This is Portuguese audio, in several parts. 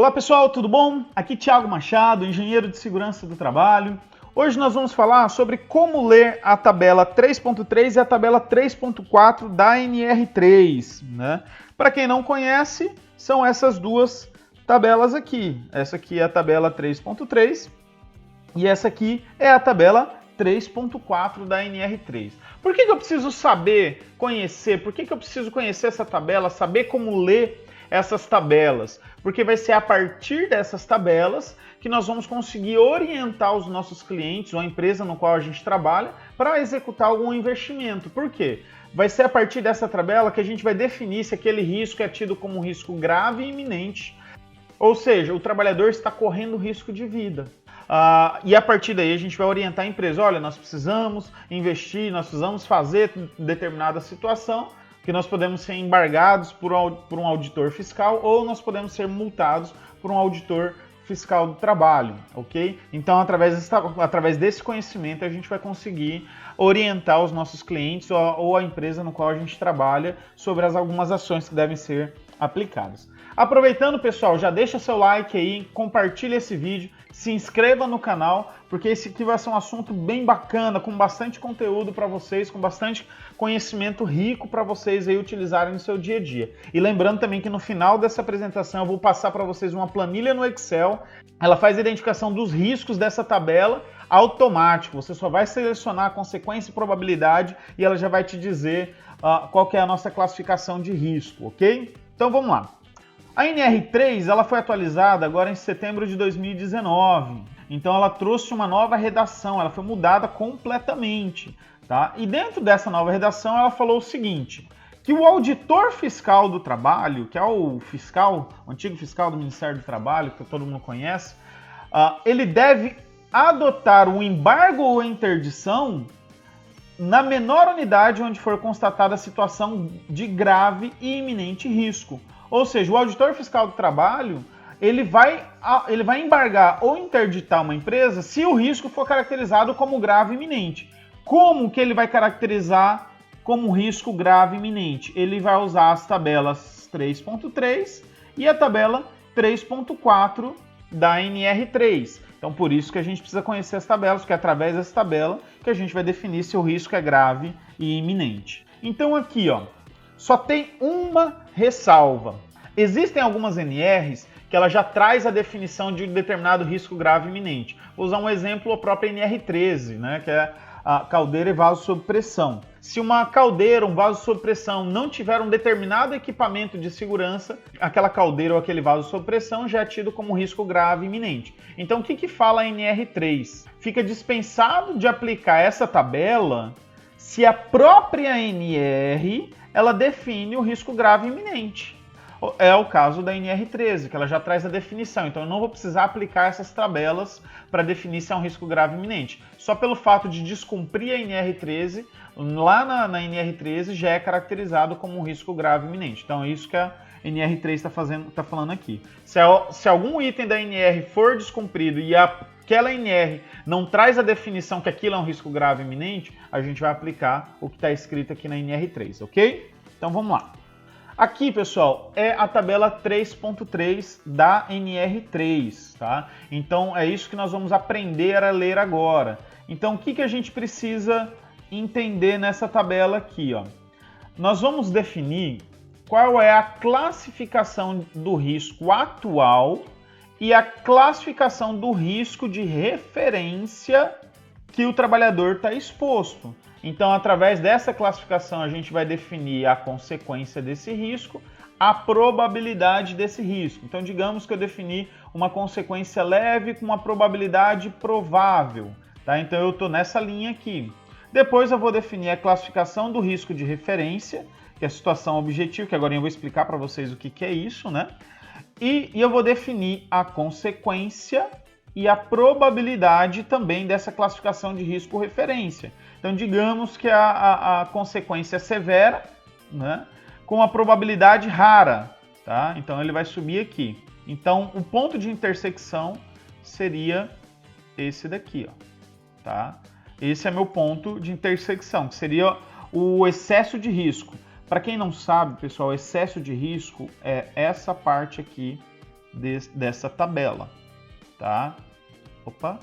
Olá pessoal, tudo bom? Aqui Thiago Machado, engenheiro de segurança do trabalho. Hoje nós vamos falar sobre como ler a tabela 3.3 e a tabela 3.4 da NR3, né? Para quem não conhece, são essas duas tabelas aqui. Essa aqui é a tabela 3.3 e essa aqui é a tabela 3.4 da NR3. Por que eu preciso saber, conhecer, por que eu preciso conhecer essa tabela, saber como ler essas tabelas? Porque vai ser a partir dessas tabelas que nós vamos conseguir orientar os nossos clientes ou a empresa no qual a gente trabalha para executar algum investimento. Por quê? Vai ser a partir dessa tabela que a gente vai definir se aquele risco é tido como um risco grave e iminente, ou seja, o trabalhador está correndo risco de vida. E a partir daí a gente vai orientar a empresa, olha, nós precisamos investir, nós precisamos fazer determinada situação, que nós podemos ser embargados por um auditor fiscal ou nós podemos ser multados por um auditor fiscal do trabalho, ok? Então, através desse conhecimento, a gente vai conseguir orientar os nossos clientes ou a empresa no qual a gente trabalha sobre algumas ações que devem ser aplicadas. Aproveitando, pessoal, já deixa seu like aí, compartilha esse vídeo, se inscreva no canal, porque esse aqui vai ser um assunto bem bacana, com bastante conteúdo para vocês, com bastante conhecimento rico para vocês aí utilizarem no seu dia a dia. E lembrando também que no final dessa apresentação eu vou passar para vocês uma planilha no Excel, ela faz a identificação dos riscos dessa tabela automático, você só vai selecionar a consequência e probabilidade e ela já vai te dizer qual que é a nossa classificação de risco, ok? Então vamos lá. A NR3 ela foi atualizada agora em setembro de 2019, então ela trouxe uma nova redação, ela foi mudada completamente, tá? E dentro dessa nova redação ela falou o seguinte, que o auditor fiscal do trabalho, que é o antigo fiscal do Ministério do Trabalho, que todo mundo conhece, ele deve adotar o embargo ou interdição na menor unidade onde for constatada a situação de grave e iminente risco. Ou seja, o auditor fiscal do trabalho, ele vai embargar ou interditar uma empresa se o risco for caracterizado como grave e iminente. Como que ele vai caracterizar como risco grave e iminente? Ele vai usar as tabelas 3.3 e a tabela 3.4 da NR3. Então, por isso que a gente precisa conhecer as tabelas, porque é através dessa tabela que a gente vai definir se o risco é grave e iminente. Então, aqui, ó, só tem uma ressalva. Existem algumas NRs que ela já traz a definição de um determinado risco grave e iminente. Vou usar um exemplo, a própria NR13, né, que é a caldeira e vaso sob pressão. Se uma caldeira, um vaso sob pressão não tiver um determinado equipamento de segurança, aquela caldeira ou aquele vaso sob pressão já é tido como risco grave e iminente. Então, o que fala a NR3? Fica dispensado de aplicar essa tabela se a própria NR ela define o risco grave e iminente. É o caso da NR13, que ela já traz a definição. Então, eu não vou precisar aplicar essas tabelas para definir se é um risco grave e iminente. Só pelo fato de descumprir a NR13, lá na NR13 já é caracterizado como um risco grave e iminente. Então, é isso que a NR3 está falando aqui. Se algum item da NR for descumprido e aquela NR não traz a definição que aquilo é um risco grave e iminente, a gente vai aplicar o que está escrito aqui na NR3, ok? Então, vamos lá. Aqui, pessoal, é a tabela 3.3 da NR3, tá? Então, é isso que nós vamos aprender a ler agora. Então, o que a gente precisa entender nessa tabela aqui, ó? Nós vamos definir qual é a classificação do risco atual e a classificação do risco de referência que o trabalhador está exposto. Então, através dessa classificação, a gente vai definir a consequência desse risco, a probabilidade desse risco. Então, digamos que eu defini uma consequência leve com uma probabilidade provável, tá? Então, eu estou nessa linha aqui. Depois, eu vou definir a classificação do risco de referência, que é a situação objetiva, que agora eu vou explicar para vocês o que é isso, né? E eu vou definir a consequência e a probabilidade também dessa classificação de risco referência. Então, digamos que a consequência é severa, né, com a probabilidade rara, tá? Então, ele vai subir aqui. Então, o ponto de intersecção seria esse daqui, ó, tá? Esse é meu ponto de intersecção, que seria o excesso de risco. Para quem não sabe, pessoal, excesso de risco é essa parte aqui dessa tabela, tá? Opa,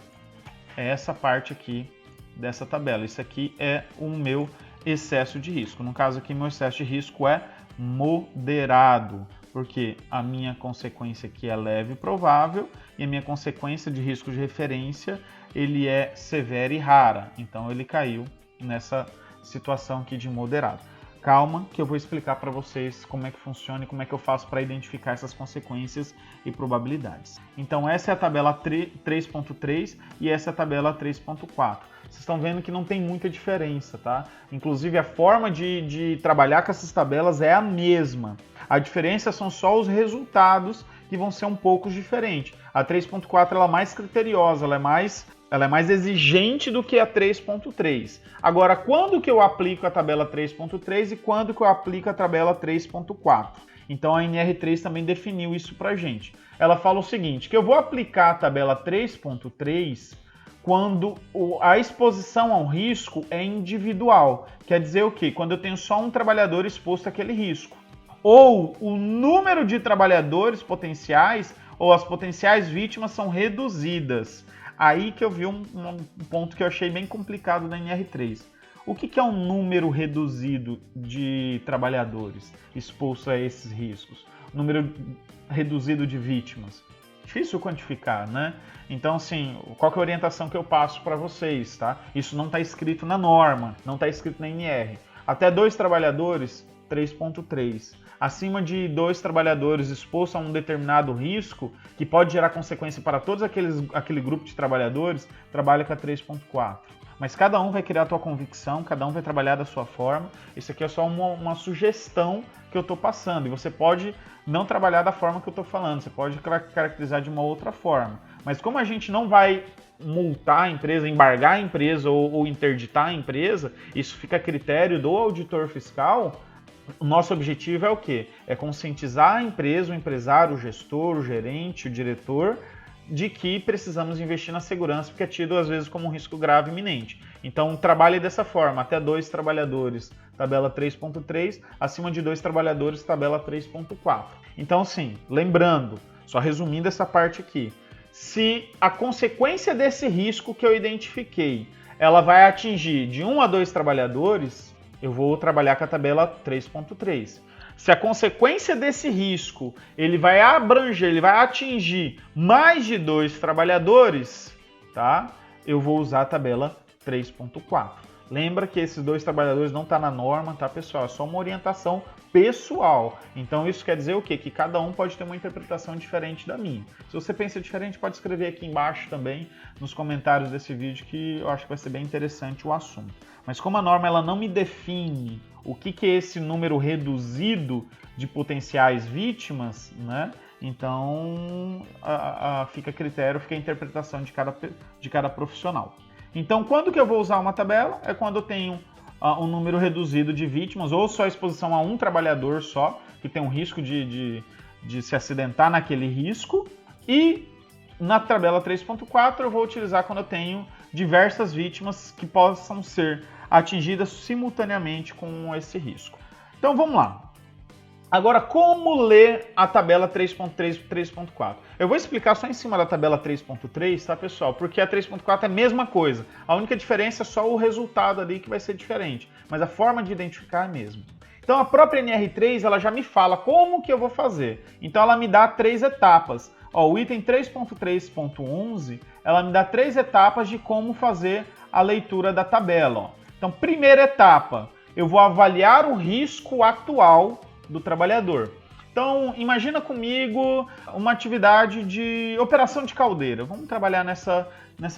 é essa parte aqui dessa tabela. Isso aqui é o meu excesso de risco. No caso aqui, meu excesso de risco é moderado, porque a minha consequência aqui é leve e provável e a minha consequência de risco de referência ele é severa e rara. Então ele caiu nessa situação aqui de moderado. Calma que eu vou explicar para vocês como é que funciona e como é que eu faço para identificar essas consequências e probabilidades. Então essa é a tabela 3.3 e essa é a tabela 3.4. Vocês estão vendo que não tem muita diferença, tá? Inclusive a forma de trabalhar com essas tabelas é a mesma. A diferença são só os resultados que vão ser um pouco diferentes. A 3.4 ela é mais criteriosa, ela é mais exigente do que a 3.3. Agora, quando que eu aplico a tabela 3.3 e quando que eu aplico a tabela 3.4? Então a NR3 também definiu isso pra gente. Ela fala o seguinte, que eu vou aplicar a tabela 3.3 quando a exposição ao risco é individual. Quer dizer o quê? Quando eu tenho só um trabalhador exposto àquele risco. Ou o número de trabalhadores potenciais ou as potenciais vítimas são reduzidas. Aí que eu vi um ponto que eu achei bem complicado na NR3. O que é um número reduzido de trabalhadores expostos a esses riscos? Número reduzido de vítimas? Difícil quantificar, né? Então, assim, qual que é a orientação que eu passo para vocês, tá? Isso não está escrito na norma, não está escrito na NR. Até 2 trabalhadores, 3.3. Acima de 2 trabalhadores expostos a um determinado risco, que pode gerar consequência para todos aquele grupo de trabalhadores, trabalha com a 3.4. Mas cada um vai criar a sua convicção, cada um vai trabalhar da sua forma. Isso aqui é só uma sugestão que eu estou passando. E você pode não trabalhar da forma que eu estou falando, você pode caracterizar de uma outra forma. Mas como a gente não vai multar a empresa, embargar a empresa ou interditar a empresa, isso fica a critério do auditor fiscal. O nosso objetivo é o quê? É conscientizar a empresa, o empresário, o gestor, o gerente, o diretor, de que precisamos investir na segurança, porque é tido às vezes como um risco grave iminente. Então trabalhe dessa forma, até 2 trabalhadores, tabela 3.3, acima de 2 trabalhadores, tabela 3.4. Então sim, lembrando, só resumindo essa parte aqui, se a consequência desse risco que eu identifiquei, ela vai atingir de 1 a 2 trabalhadores, eu vou trabalhar com a tabela 3.3. Se a consequência desse risco ele vai abranger, ele vai atingir mais de 2 trabalhadores, tá? Eu vou usar a tabela 3.4. Lembra que esses 2 trabalhadores não estão na norma, tá, pessoal? É só uma orientação pessoal. Então isso quer dizer o quê? Que cada um pode ter uma interpretação diferente da minha. Se você pensa diferente, pode escrever aqui embaixo também, nos comentários desse vídeo, que eu acho que vai ser bem interessante o assunto. Mas como a norma ela não me define o que é esse número reduzido de potenciais vítimas, né? Então fica a critério, fica a interpretação de cada profissional. Então, quando que eu vou usar uma tabela? É quando eu tenho um número reduzido de vítimas, ou só exposição a um trabalhador só, que tem um risco de se acidentar naquele risco. E na tabela 3.4 eu vou utilizar quando eu tenho diversas vítimas que possam ser atingidas simultaneamente com esse risco. Então vamos lá. Agora, como ler a tabela 3.3 e 3.4? Eu vou explicar só em cima da tabela 3.3, tá, pessoal? Porque a 3.4 é a mesma coisa. A única diferença é só o resultado ali que vai ser diferente. Mas a forma de identificar é a mesma. Então, a própria NR3, ela já me fala como que eu vou fazer. Então, ela me dá 3 etapas. Ó, o item 3.3.11, ela me dá 3 etapas de como fazer a leitura da tabela. Ó. Então, primeira etapa, eu vou avaliar o risco atual do trabalhador. Então, imagina comigo uma atividade de operação de caldeira. Vamos trabalhar nessa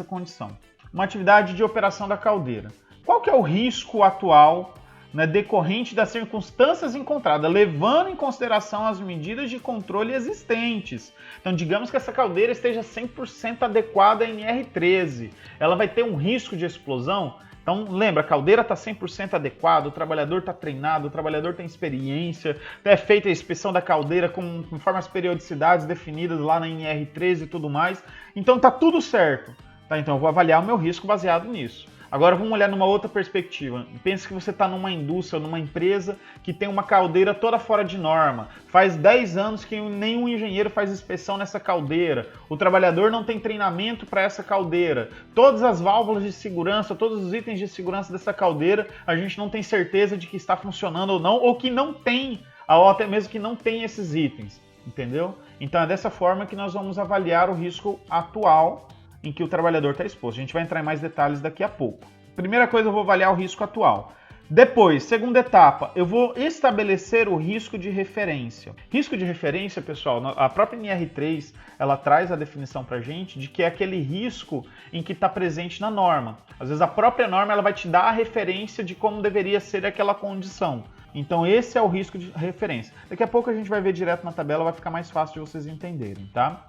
condição. Uma atividade de operação da caldeira. Qual que é o risco atual, né, decorrente das circunstâncias encontradas, levando em consideração as medidas de controle existentes? Então, digamos que essa caldeira esteja 100% adequada à NR13. Ela vai ter um risco de explosão? Então, lembra, a caldeira está 100% adequada, o trabalhador está treinado, o trabalhador tem experiência, é feita a inspeção da caldeira conforme as periodicidades definidas lá na NR13 e tudo mais. Então, está tudo certo. Tá? Então, eu vou avaliar o meu risco baseado nisso. Agora vamos olhar numa outra perspectiva. Pense que você está numa indústria, numa empresa que tem uma caldeira toda fora de norma. Faz 10 anos que nenhum engenheiro faz inspeção nessa caldeira. O trabalhador não tem treinamento para essa caldeira. Todas as válvulas de segurança, todos os itens de segurança dessa caldeira, a gente não tem certeza de que está funcionando ou não, ou que não tem, ou até mesmo que não tem esses itens. Entendeu? Então é dessa forma que nós vamos avaliar o risco atual em que o trabalhador está exposto. A gente vai entrar em mais detalhes daqui a pouco. Primeira coisa, eu vou avaliar o risco atual. Depois, segunda etapa, eu vou estabelecer o risco de referência. Risco de referência, pessoal, a própria NR3, ela traz a definição para a gente de que é aquele risco em que está presente na norma. Às vezes a própria norma ela vai te dar a referência de como deveria ser aquela condição. Então esse é o risco de referência. Daqui a pouco a gente vai ver direto na tabela, vai ficar mais fácil de vocês entenderem, tá?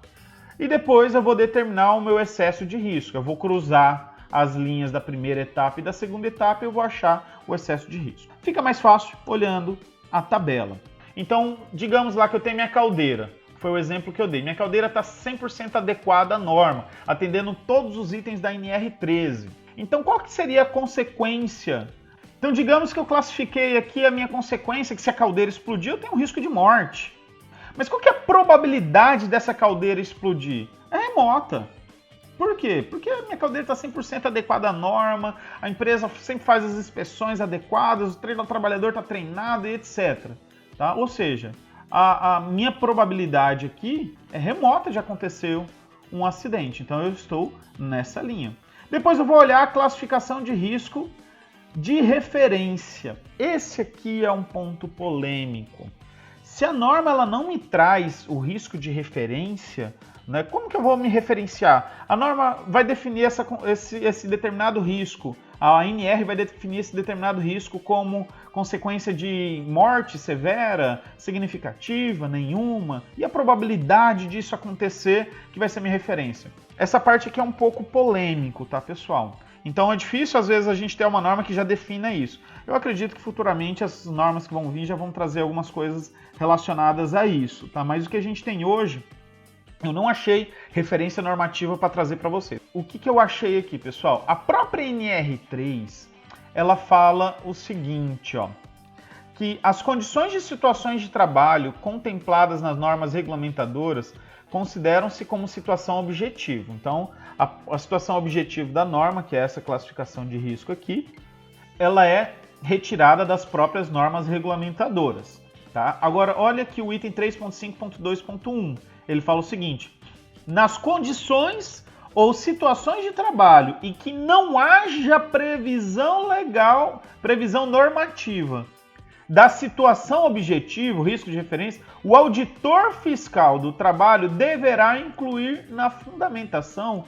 E depois eu vou determinar o meu excesso de risco. Eu vou cruzar as linhas da primeira etapa e da segunda etapa e eu vou achar o excesso de risco. Fica mais fácil olhando a tabela. Então, digamos lá que eu tenho minha caldeira. Foi o exemplo que eu dei. Minha caldeira está 100% adequada à norma, atendendo todos os itens da NR13. Então, qual que seria a consequência? Então, digamos que eu classifiquei aqui a minha consequência, que se a caldeira explodir, eu tenho um risco de morte. Mas qual que é a probabilidade dessa caldeira explodir? É remota. Por quê? Porque a minha caldeira está 100% adequada à norma, a empresa sempre faz as inspeções adequadas, o trabalhador está treinado e etc. Tá? Ou seja, a minha probabilidade aqui é remota de acontecer um acidente. Então eu estou nessa linha. Depois eu vou olhar a classificação de risco de referência. Esse aqui é um ponto polêmico. Se a norma ela não me traz o risco de referência, né, como que eu vou me referenciar? A norma vai definir esse determinado risco. A ANR vai definir esse determinado risco como consequência de morte severa, significativa, nenhuma, e a probabilidade disso acontecer que vai ser minha referência. Essa parte aqui é um pouco polêmico, tá, pessoal? Então é difícil, às vezes, a gente ter uma norma que já defina isso. Eu acredito que futuramente as normas que vão vir já vão trazer algumas coisas relacionadas a isso, tá? Mas o que a gente tem hoje, eu não achei referência normativa para trazer para vocês. O que eu achei aqui, pessoal? A própria NR3, ela fala o seguinte, ó, que as condições de situações de trabalho contempladas nas normas regulamentadoras consideram-se como situação objetiva. Então, a situação objetiva da norma, que é essa classificação de risco aqui, ela é retirada das próprias normas regulamentadoras. Tá? Agora, olha aqui o item 3.5.2.1. Ele fala o seguinte: nas condições ou situações de trabalho em que não haja previsão legal, previsão normativa da situação objetiva, risco de referência, o auditor fiscal do trabalho deverá incluir na fundamentação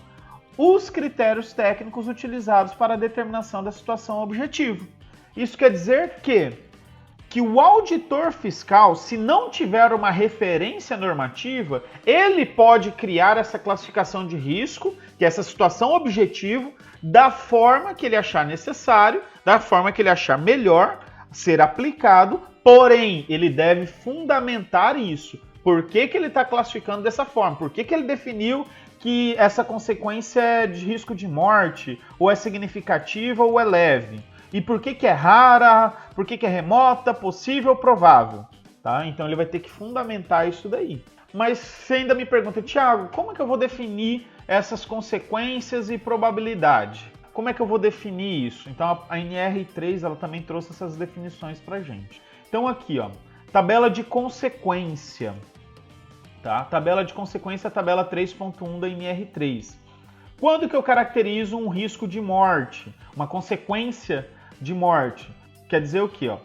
os critérios técnicos utilizados para a determinação da situação objetiva. Isso quer dizer que o auditor fiscal, se não tiver uma referência normativa, ele pode criar essa classificação de risco, que é essa situação objetiva, da forma que ele achar necessário, da forma que ele achar melhor ser aplicado, porém, ele deve fundamentar isso. Por que ele está classificando dessa forma? Por que ele definiu que essa consequência é de risco de morte, ou é significativa ou é leve? E por que é rara, por que é remota, possível, provável? Tá? Então ele vai ter que fundamentar isso daí. Mas você ainda me pergunta, Thiago, como é que eu vou definir essas consequências e probabilidade? Como é que eu vou definir isso? Então a NR3 ela também trouxe essas definições pra gente. Então aqui, ó, tabela de consequência. Tá? Tabela de consequência é a tabela 3.1 da NR3. Quando que eu caracterizo um risco de morte? Uma consequência de morte. Quer dizer o quê? Ó?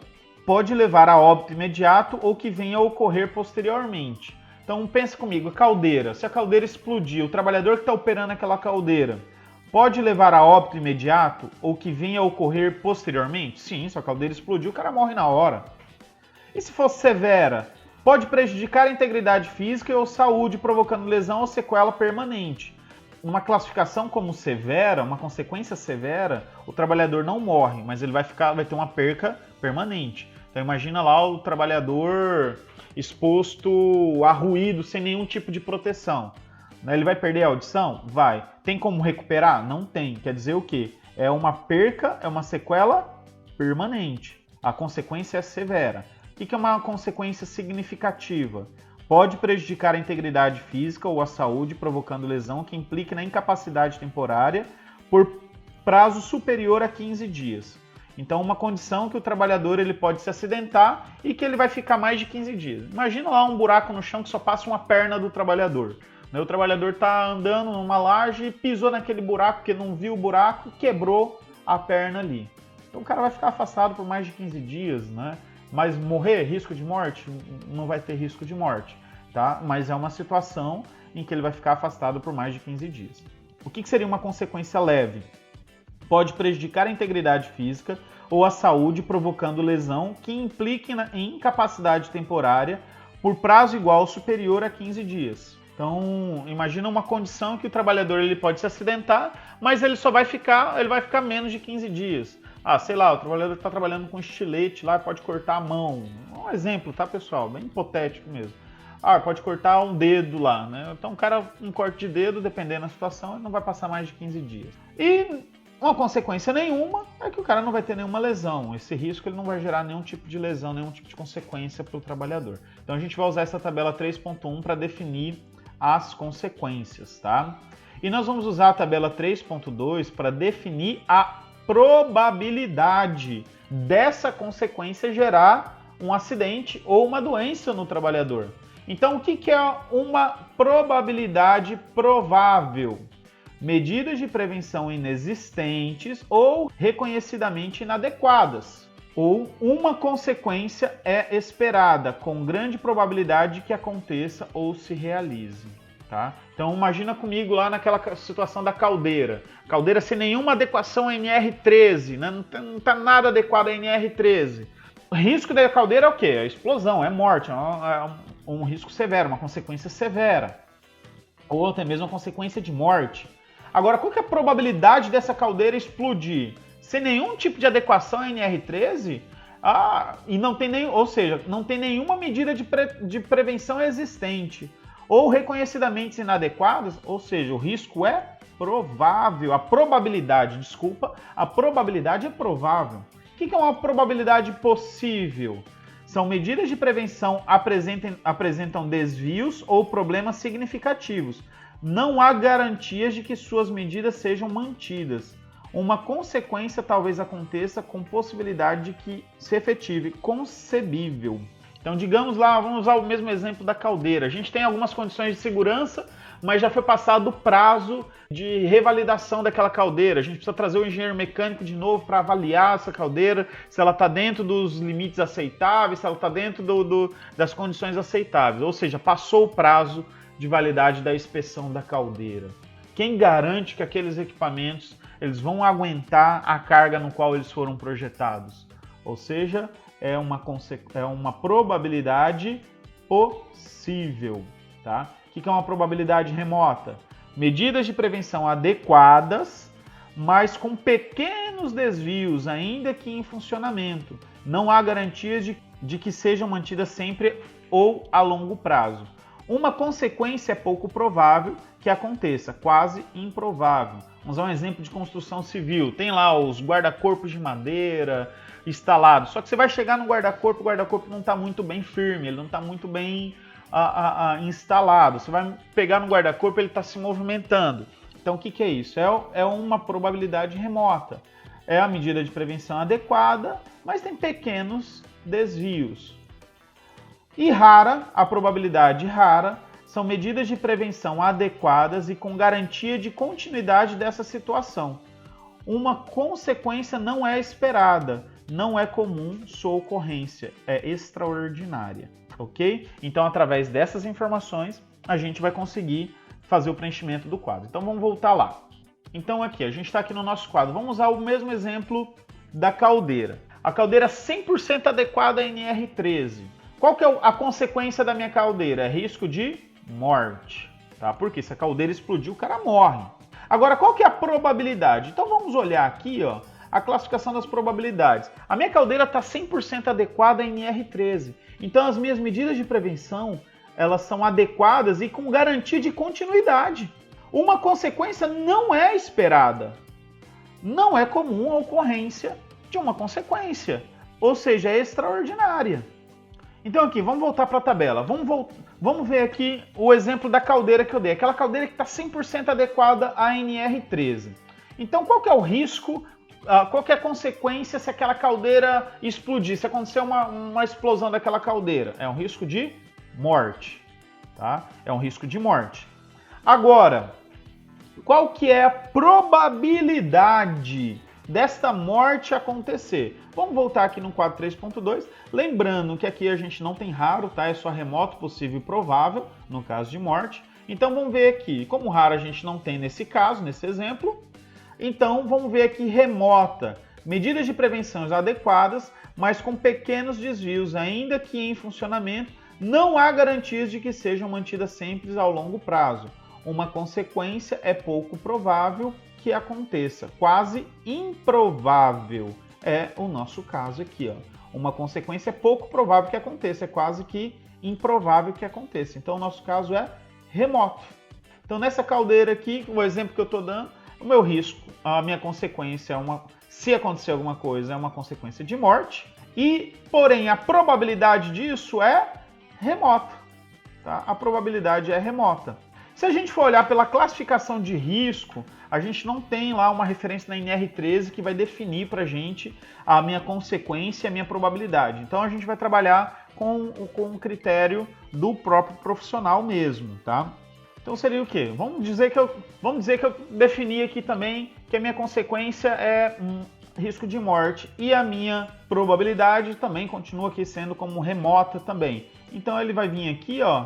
Pode levar a óbito imediato ou que venha a ocorrer posteriormente. Então pensa comigo, caldeira. Se a caldeira explodir, o trabalhador que está operando aquela caldeira pode levar a óbito imediato ou que venha a ocorrer posteriormente? Sim, se a caldeira explodir, o cara morre na hora. E se fosse severa? Pode prejudicar a integridade física ou saúde, provocando lesão ou sequela permanente. Uma classificação como severa, uma consequência severa, o trabalhador não morre, mas ele vai ter uma perca permanente. Então imagina lá o trabalhador exposto a ruído sem nenhum tipo de proteção. Ele vai perder a audição? Vai. Tem como recuperar? Não tem. Quer dizer o quê? É uma perca, é uma sequela permanente. A consequência é severa. O que é uma consequência significativa? Pode prejudicar a integridade física ou a saúde, provocando lesão que implique na incapacidade temporária por prazo superior a 15 dias. Então, uma condição que o trabalhador ele pode se acidentar e que ele vai ficar mais de 15 dias. Imagina lá um buraco no chão que só passa uma perna do trabalhador. O trabalhador está andando numa laje e pisou naquele buraco porque não viu o buraco, quebrou a perna ali. Então, o cara vai ficar afastado por mais de 15 dias, né? Mas morrer, risco de morte? Não vai ter risco de morte, tá? Mas é uma situação em que ele vai ficar afastado por mais de 15 dias. O que seria uma consequência leve? Pode prejudicar a integridade física ou a saúde, provocando lesão que implique em incapacidade temporária por prazo igual ou superior a 15 dias. Então, imagina uma condição que o trabalhador ele pode se acidentar, mas ele vai ficar menos de 15 dias. Sei lá, o trabalhador está trabalhando com estilete lá, pode cortar a mão. Um exemplo, tá, pessoal? Bem hipotético mesmo. Pode cortar um dedo lá, né? Então, o cara, um corte de dedo, dependendo da situação, ele não vai passar mais de 15 dias. E uma consequência nenhuma é que o cara não vai ter nenhuma lesão. Esse risco ele não vai gerar nenhum tipo de lesão, nenhum tipo de consequência para o trabalhador. Então, a gente vai usar essa tabela 3.1 para definir as consequências, tá? E nós vamos usar a tabela 3.2 para definir a probabilidade dessa consequência gerar um acidente ou uma doença no trabalhador. Então, o que é uma probabilidade provável? Medidas de prevenção inexistentes ou reconhecidamente inadequadas. Ou uma consequência é esperada, com grande probabilidade que aconteça ou se realize. Tá? Então imagina comigo lá naquela situação da caldeira. Caldeira sem nenhuma adequação a NR13, né? Não está nada adequado a NR13. O risco da caldeira é o quê? A explosão, é morte, é um risco severo, uma consequência severa. Ou até mesmo uma consequência de morte. Agora, qual que é a probabilidade dessa caldeira explodir? Sem nenhum tipo de adequação a NR13? E não tem não tem nenhuma medida de prevenção existente. Ou reconhecidamente inadequadas, ou seja, o risco é provável. A probabilidade é provável. O que é uma probabilidade possível? São medidas de prevenção apresentam desvios ou problemas significativos. Não há garantias de que suas medidas sejam mantidas. Uma consequência talvez aconteça com possibilidade de que se efetive, concebível. Então, digamos lá, vamos usar o mesmo exemplo da caldeira. A gente tem algumas condições de segurança, mas já foi passado o prazo de revalidação daquela caldeira. A gente precisa trazer o engenheiro mecânico de novo para avaliar essa caldeira, se ela está dentro dos limites aceitáveis, se ela está dentro das condições aceitáveis. Ou seja, passou o prazo de validade da inspeção da caldeira. Quem garante que aqueles equipamentos eles vão aguentar a carga no qual eles foram projetados? Ou seja, é uma probabilidade possível, tá? O que é uma probabilidade remota? Medidas de prevenção adequadas, mas com pequenos desvios, ainda que em funcionamento. Não há garantias de que sejam mantidas sempre ou a longo prazo. Uma consequência é pouco provável que aconteça, quase improvável. Vamos dar um exemplo de construção civil. Tem lá os guarda-corpos de madeira instalados. Só que você vai chegar no guarda-corpo, o guarda-corpo não está muito bem firme, ele não está muito bem instalado. Você vai pegar no guarda-corpo, ele está se movimentando. Então o que é isso? É uma probabilidade remota. É a medida de prevenção adequada, mas tem pequenos desvios. E a probabilidade rara, são medidas de prevenção adequadas e com garantia de continuidade dessa situação. Uma consequência não é esperada, não é comum sua ocorrência, é extraordinária, ok? Então, através dessas informações, a gente vai conseguir fazer o preenchimento do quadro. Então, vamos voltar lá. Então, aqui, a gente está aqui no nosso quadro. Vamos usar o mesmo exemplo da caldeira. A caldeira 100% adequada a NR13. Qual que é a consequência da minha caldeira? É risco de morte, tá? Porque se a caldeira explodir, o cara morre. Agora, qual que é a probabilidade? Então vamos olhar aqui, ó, a classificação das probabilidades. A minha caldeira está 100% adequada a NR13. Então as minhas medidas de prevenção, elas são adequadas e com garantia de continuidade. Uma consequência não é esperada. não é comum a ocorrência de uma consequência, ou seja, é extraordinária. Então aqui, vamos voltar para a tabela. Vamos ver aqui o exemplo da caldeira que eu dei. Aquela caldeira que está 100% adequada à NR13. Então qual que é o risco, qual que é a consequência se aquela caldeira explodir, se acontecer uma explosão daquela caldeira? É um risco de morte, tá? É um risco de morte. Agora, qual que é a probabilidade desta morte acontecer? Vamos voltar aqui no quadro 3.2, lembrando que aqui a gente não tem raro, tá? É só remoto, possível e provável, no caso de morte. Então vamos ver aqui, como raro a gente não tem nesse caso, nesse exemplo, então vamos ver aqui remota, medidas de prevenção adequadas, mas com pequenos desvios, ainda que em funcionamento, não há garantias de que sejam mantidas sempre ao longo prazo. Uma consequência é pouco provável que aconteça, quase improvável é o nosso caso aqui, ó. Uma consequência é pouco provável que aconteça, é quase que improvável que aconteça. Então o nosso caso é remoto. Então nessa caldeira aqui, o exemplo que eu estou dando, o meu risco, a minha consequência se acontecer alguma coisa, é uma consequência de morte, e porém a probabilidade disso é remota, tá? A probabilidade é remota. Se a gente for olhar pela classificação de risco, a gente não tem lá uma referência na NR13 que vai definir para a gente a minha consequência e a minha probabilidade. Então a gente vai trabalhar com o critério do próprio profissional mesmo, tá? Então seria o quê? Vamos dizer que eu defini aqui também que a minha consequência é risco de morte e a minha probabilidade também continua aqui sendo como remota também. Então ele vai vir aqui, ó,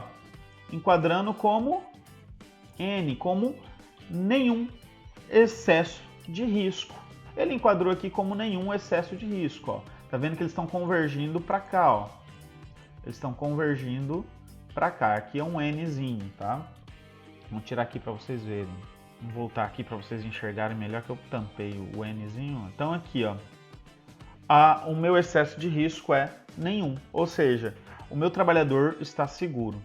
enquadrando como N, como nenhum excesso de risco. Ele enquadrou aqui como nenhum excesso de risco, ó. Tá vendo que eles estão convergindo para cá, ó. Eles estão convergindo para cá. Aqui é um Nzinho, tá? Vamos tirar aqui para vocês verem. Vou voltar aqui para vocês enxergarem melhor que eu tampei o Nzinho. Então aqui, ó, o meu excesso de risco é nenhum, ou seja, o meu trabalhador está seguro.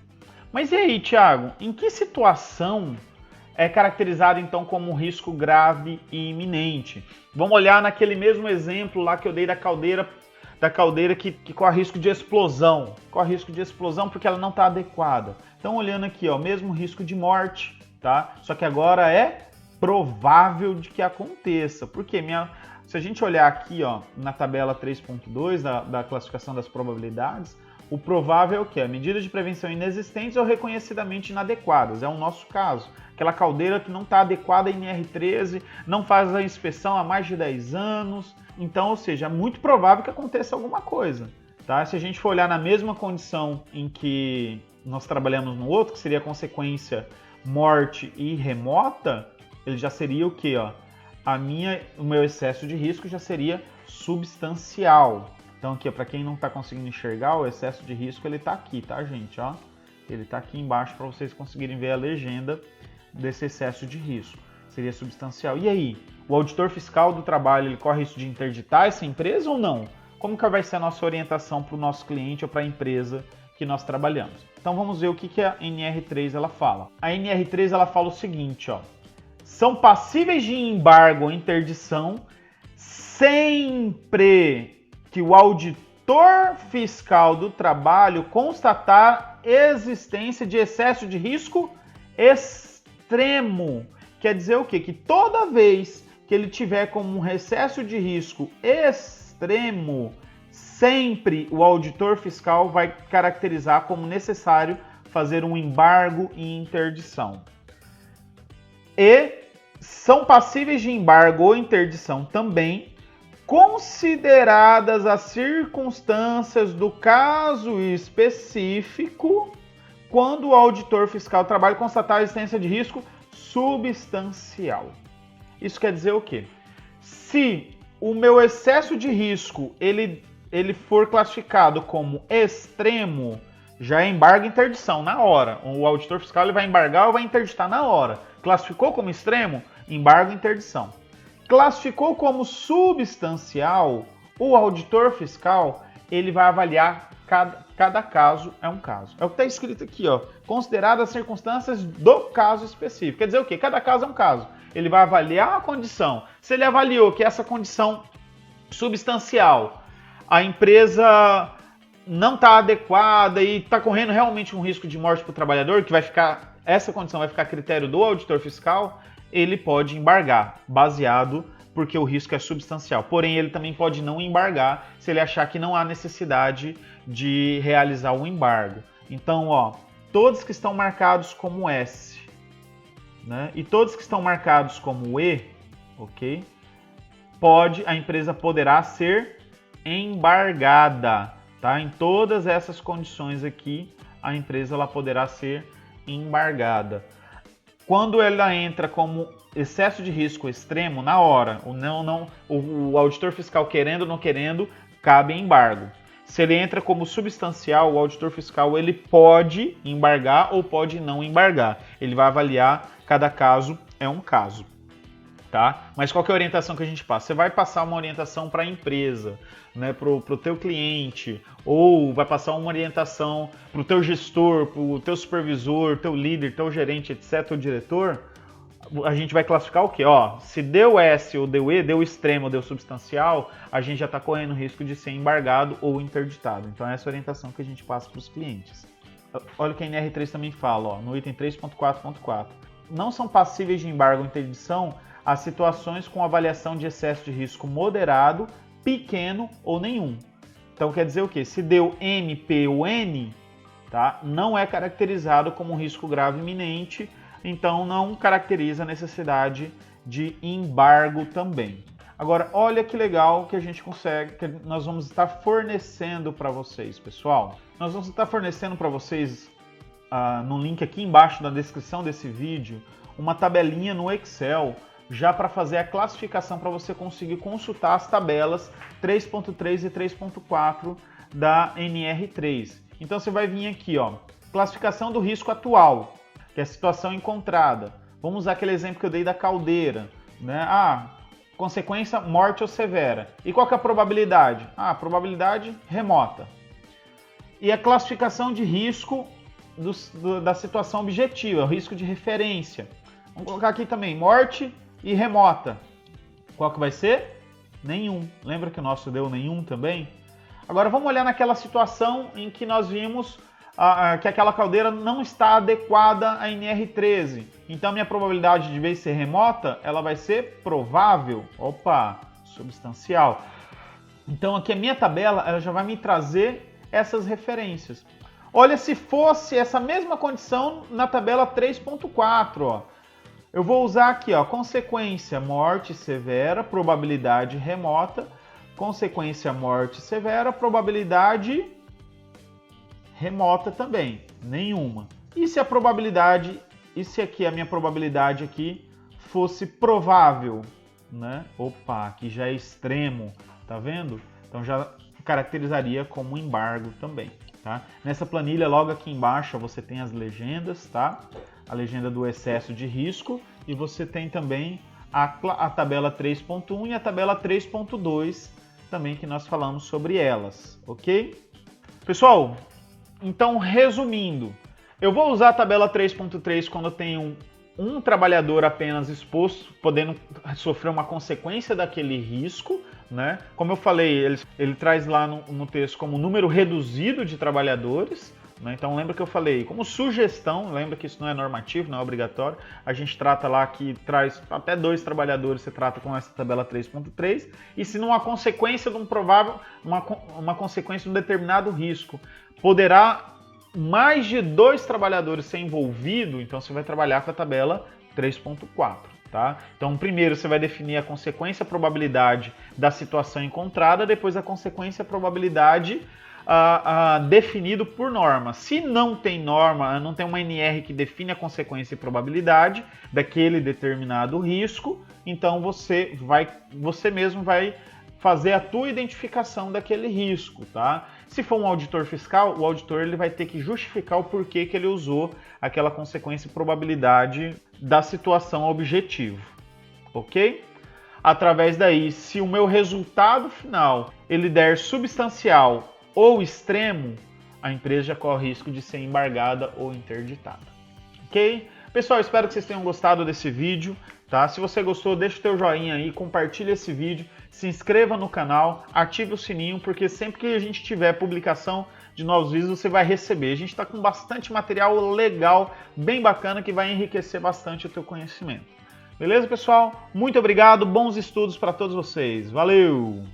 Mas e aí, Thiago, em que situação é caracterizado então como um risco grave e iminente? Vamos olhar naquele mesmo exemplo lá que eu dei da caldeira que corre risco de explosão. Corre risco de explosão porque ela não está adequada. Então, olhando aqui, ó, mesmo risco de morte, tá? Só que agora é provável de que aconteça. Porque se a gente olhar aqui, ó, na tabela 3.2 da classificação das probabilidades, o provável é o quê? Medidas de prevenção inexistentes ou reconhecidamente inadequadas. É o nosso caso. Aquela caldeira que não está adequada em NR13, não faz a inspeção há mais de 10 anos. Então, ou seja, é muito provável que aconteça alguma coisa. Tá? Se a gente for olhar na mesma condição em que nós trabalhamos no outro, que seria a consequência morte e remota, ele já seria o quê? Ó? O meu excesso de risco já seria substancial. Então aqui, para quem não está conseguindo enxergar, o excesso de risco ele está aqui, tá, gente? Ó, ele está aqui embaixo para vocês conseguirem ver a legenda desse excesso de risco. Seria substancial. E aí, o auditor fiscal do trabalho ele corre risco de interditar essa empresa ou não? Como que vai ser a nossa orientação para o nosso cliente ou para a empresa que nós trabalhamos? Então vamos ver o que a NR3 ela fala. A NR3 ela fala o seguinte, ó: são passíveis de embargo ou interdição sempre que o auditor fiscal do trabalho constatar existência de excesso de risco extremo. Quer dizer o quê? Que toda vez que ele tiver como um excesso de risco extremo, sempre o auditor fiscal vai caracterizar como necessário fazer um embargo e interdição. E são passíveis de embargo ou interdição também, consideradas as circunstâncias do caso específico, quando o auditor fiscal do trabalho constatar a existência de risco substancial. Isso quer dizer o quê? Se o meu excesso de risco ele for classificado como extremo, já é embargo e interdição na hora. O auditor fiscal ele vai embargar ou vai interditar na hora. Classificou como extremo? Embargo e interdição. Classificou como substancial, o auditor fiscal ele vai avaliar cada caso é um caso. É o que está escrito aqui, ó. Consideradas as circunstâncias do caso específico. Quer dizer o quê? Cada caso é um caso. ele vai avaliar a condição. Se ele avaliou que essa condição substancial, a empresa não está adequada e está correndo realmente um risco de morte para o trabalhador, que vai ficar, essa condição vai ficar a critério do auditor fiscal, ele pode embargar, baseado porque o risco é substancial. Porém, ele também pode não embargar se ele achar que não há necessidade de realizar o embargo. Então, ó, todos que estão marcados como S, né, e todos que estão marcados como E, ok? A empresa poderá ser embargada, tá? Em todas essas condições aqui, a empresa ela poderá ser embargada. Quando ela entra como excesso de risco extremo, na hora, o auditor fiscal querendo ou não querendo, cabe embargo. Se ele entra como substancial, o auditor fiscal ele pode embargar ou pode não embargar. Ele vai avaliar, cada caso é um caso. Tá? Mas qual que é a orientação que a gente passa? Você vai passar uma orientação para a empresa, né, para o teu cliente, ou vai passar uma orientação para o teu gestor, para o teu supervisor, teu líder, teu gerente, etc., o diretor. A gente vai classificar o quê? Ó, se deu S ou deu E, deu extremo ou deu substancial, a gente já está correndo o risco de ser embargado ou interditado. Então essa é a orientação que a gente passa para os clientes. Olha o que a NR3 também fala, ó, no item 3.4.4. Não são passíveis de embargo ou interdição as situações com avaliação de excesso de risco moderado, pequeno ou nenhum. Então quer dizer o quê? Se deu M, P ou N, tá? Não é caracterizado como um risco grave iminente, então não caracteriza a necessidade de embargo também. Agora, olha que legal que a gente consegue, que nós vamos estar fornecendo para vocês, pessoal. Nós vamos estar fornecendo para vocês, no link aqui embaixo na descrição desse vídeo, uma tabelinha no Excel, já para fazer a classificação para você conseguir consultar as tabelas 3.3 e 3.4 da NR3. Então você vai vir aqui, ó, classificação do risco atual, que é a situação encontrada. Vamos usar aquele exemplo que eu dei da caldeira, né? Consequência, morte ou severa. E qual que é a probabilidade? Probabilidade remota. E a classificação de risco da situação objetiva, o risco de referência. Vamos colocar aqui também morte e remota. Qual que vai ser? Nenhum. Lembra que o nosso deu nenhum também? Agora vamos olhar naquela situação em que nós vimos que aquela caldeira não está adequada à NR13. Então minha probabilidade de vez ser remota, ela vai ser provável. Opa, substancial. Então aqui a minha tabela ela já vai me trazer essas referências. Olha se fosse essa mesma condição na tabela 3.4, ó. Eu vou usar aqui, ó, consequência morte severa, probabilidade remota, consequência morte severa, probabilidade remota também, nenhuma. E se aqui a minha probabilidade aqui fosse provável, né? Opa, aqui já é extremo, tá vendo? Então já caracterizaria como embargo também, tá? Nessa planilha logo aqui embaixo você tem as legendas, tá? A legenda do excesso de risco e você tem também a tabela 3.1 e a tabela 3.2 também que nós falamos sobre elas, ok? Pessoal, então resumindo, eu vou usar a tabela 3.3 quando eu tenho um trabalhador apenas exposto, podendo sofrer uma consequência daquele risco, né? Como eu falei, ele traz lá no texto como número reduzido de trabalhadores, né? Então lembra que eu falei, como sugestão, lembra que isso não é normativo, não é obrigatório, a gente trata lá que traz até 2 trabalhadores, você trata com essa tabela 3.3, e se numa consequência de uma consequência de um determinado risco, poderá mais de 2 trabalhadores ser envolvido, então você vai trabalhar com a tabela 3.4. Tá? Então, primeiro você vai definir a consequência, a probabilidade da situação encontrada, depois a consequência, a probabilidade definido por norma. Se não tem norma, não tem uma NR que define a consequência e probabilidade daquele determinado risco, então você mesmo vai fazer a tua identificação daquele risco, tá? Se for um auditor fiscal, o auditor ele vai ter que justificar o porquê que ele usou aquela consequência e probabilidade da situação objetivo, ok? Através daí, se o meu resultado final ele der substancial ou extremo, a empresa já corre risco de ser embargada ou interditada, ok? Pessoal, espero que vocês tenham gostado desse vídeo, tá? Se você gostou, deixa o teu joinha aí, compartilha esse vídeo, se inscreva no canal, ative o sininho, porque sempre que a gente tiver publicação de novos vídeos, você vai receber. A gente está com bastante material legal, bem bacana, que vai enriquecer bastante o teu conhecimento. Beleza, pessoal? Muito obrigado, bons estudos para todos vocês. Valeu!